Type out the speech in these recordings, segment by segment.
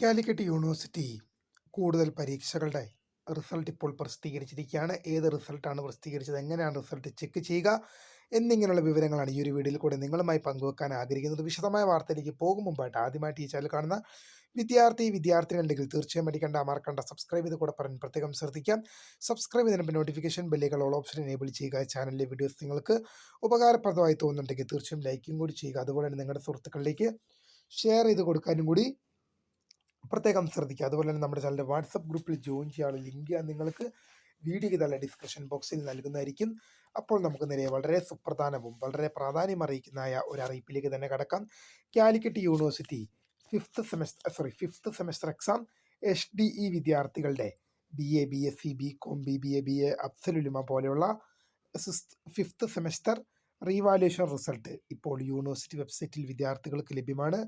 Calicut university കൂടുതൽ പരീക്ഷകളുടെ result ഇപ്പോൾ പ്രസിദ്ധീകരിച്ചിരിക്കുകയാണ്. ഏത് റിസൾട്ടാണ് പ്രസിദ്ധീകരിച്ചത്, എങ്ങനെയാണ് റിസൾട്ട് ചെക്ക് ചെയ്യുക എന്നിങ്ങനെയുള്ള വിവരങ്ങളാണ് ഈ ഒരു വീഡിയോയിൽ കൂടെ നിങ്ങളുമായി പങ്കുവെക്കാൻ ആഗ്രഹിക്കുന്നത്. വിശദമായ വാർത്തയിലേക്ക് പോകും മുമ്പായിട്ട് ആദ്യമായിട്ട് ഈ ചാനൽ കാണുന്ന വിദ്യാർത്ഥികളുണ്ടെങ്കിൽ തീർച്ചയായും അടിക്കേണ്ട അമർക്കേണ്ട സബ്സ്ക്രൈബ് ചെയ്ത് കൂടെ പറഞ്ഞ് പ്രത്യേകം ശ്രദ്ധിക്കാം. സബ്സ്ക്രൈബ് ചെയ്തതിന് നോട്ടിഫിക്കേഷൻ ബെല്ലുകൾ ഓൾ ഓപ്ഷൻ എനേബിൾ ചെയ്യുക. ചാനലിലെ വീഡിയോസ് നിങ്ങൾക്ക് ഉപകാരപ്രദമായി തോന്നുന്നുണ്ടെങ്കിൽ തീർച്ചയായും ലൈക്കും കൂടി ചെയ്യുക. അതുപോലെ തന്നെ നിങ്ങളുടെ സുഹൃത്തുക്കളിലേക്ക് ഷെയർ ചെയ്ത് കൊടുക്കാനും കൂടി പ്രത്യേകം ശ്രദ്ധിക്കുക. അതുപോലെ തന്നെ നമ്മുടെ ചാനലിൻ്റെ വാട്സപ്പ് ഗ്രൂപ്പിൽ ജോയിൻ ചെയ്യാനുള്ള ലിങ്ക് ഞാൻ നിങ്ങൾക്ക് വീഡിയോയ്ക്ക് തന്നെ ഡിസ്ക്രിപ്ഷൻ ബോക്സിൽ നൽകുന്നതായിരിക്കും. അപ്പോൾ നമുക്ക് നേരെ വളരെ സുപ്രധാനവും വളരെ പ്രാധാന്യം അറിയിക്കുന്നതായ ഒരു അറിയിപ്പിലേക്ക് തന്നെ കടക്കാം. Calicut university fifth semester exam HDE വിദ്യാർത്ഥികളുടെ BA BSc BCom BBA BA Afzal-ul-Ulama പോലെയുള്ള ഫിഫ്ത്ത് സെമസ്റ്റർ റീവാലുവേഷൻ റിസൾട്ട് ഇപ്പോൾ യൂണിവേഴ്സിറ്റി വെബ്സൈറ്റിൽ വിദ്യാർത്ഥികൾക്ക് ലഭ്യമാണ്.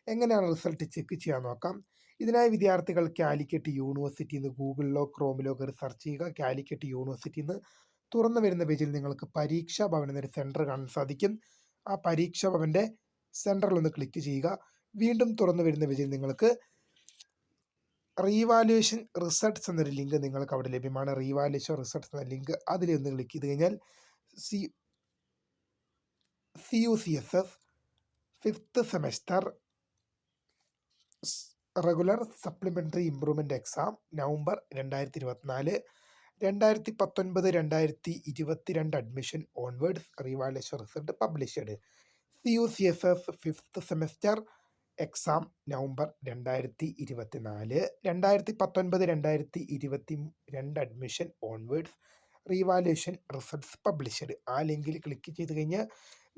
എങ്ങനെയാണ് റിസൾട്ട് ചെക്ക് ചെയ്യാൻ നോക്കാം. ഇതിനായി വിദ്യാർത്ഥികൾ കാലിക്കറ്റ് യൂണിവേഴ്സിറ്റിയിൽ നിന്ന് ഗൂഗിളിലോ ക്രോമിലോ കയറി സെർച്ച് ചെയ്യുക. കാലിക്കറ്റ് യൂണിവേഴ്സിറ്റിയിൽ നിന്ന് തുറന്നു വരുന്ന പേജിൽ നിങ്ങൾക്ക് പരീക്ഷാ ഭവൻ എന്നൊരു സെൻറ്റർ കാണാൻ സാധിക്കും. ആ പരീക്ഷാ ഭവൻ്റെ സെൻറ്ററിൽ ഒന്ന് ക്ലിക്ക് ചെയ്യുക. വീണ്ടും തുറന്നു വരുന്ന പേജിൽ നിങ്ങൾക്ക് റീവാലുവേഷൻ റിസൾട്ട്സ് എന്നൊരു ലിങ്ക് നിങ്ങൾക്ക് അവിടെ ലഭ്യമാണ്. റീവാലുവേഷൻ റിസൾട്ട്സ് എന്ന ലിങ്ക് അതിലൊന്ന് ക്ലിക്ക് ചെയ്ത് കഴിഞ്ഞാൽ CUCSS fifth semester regular supplementary improvement exam November 2024 2019-2022 admission onwards revaluation result published. CUCSS fifth semester exam November 2024 2019-2022 admission onwards revaluation results published. ആ ലിങ്കിൽ ക്ലിക്ക് ചെയ്ത് കഴിഞ്ഞ്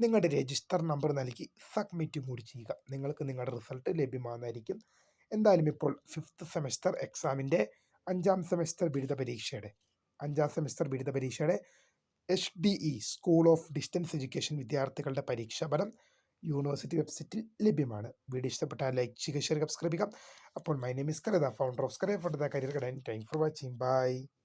നിങ്ങളുടെ രജിസ്റ്റർ നമ്പർ നൽകി സബ്മിറ്റും കൂടി ചെയ്യുക. നിങ്ങൾക്ക് നിങ്ങളുടെ റിസൾട്ട് ലഭ്യമാകുന്നതായിരിക്കും. എന്തായാലും ഇപ്പോൾ ഫിഫ്ത്ത് സെമസ്റ്റർ എക്സാമിൻ്റെ അഞ്ചാം സെമസ്റ്റർ ബിരുദ പരീക്ഷയുടെ HDE school of distance education വിദ്യാർത്ഥികളുടെ പരീക്ഷാഫലം യൂണിവേഴ്സിറ്റി വെബ്സൈറ്റിൽ ലഭ്യമാണ്. വീഡിയോ ഇഷ്ടപ്പെട്ടാൽ ലൈക്ക് ചെയ്യുക, ഷെയർ സബ്സ്ക്രൈബ് ചെയ്യുക. അപ്പോൾ my name is Karada, founder of Skare for the career guide. Thank for watching. By.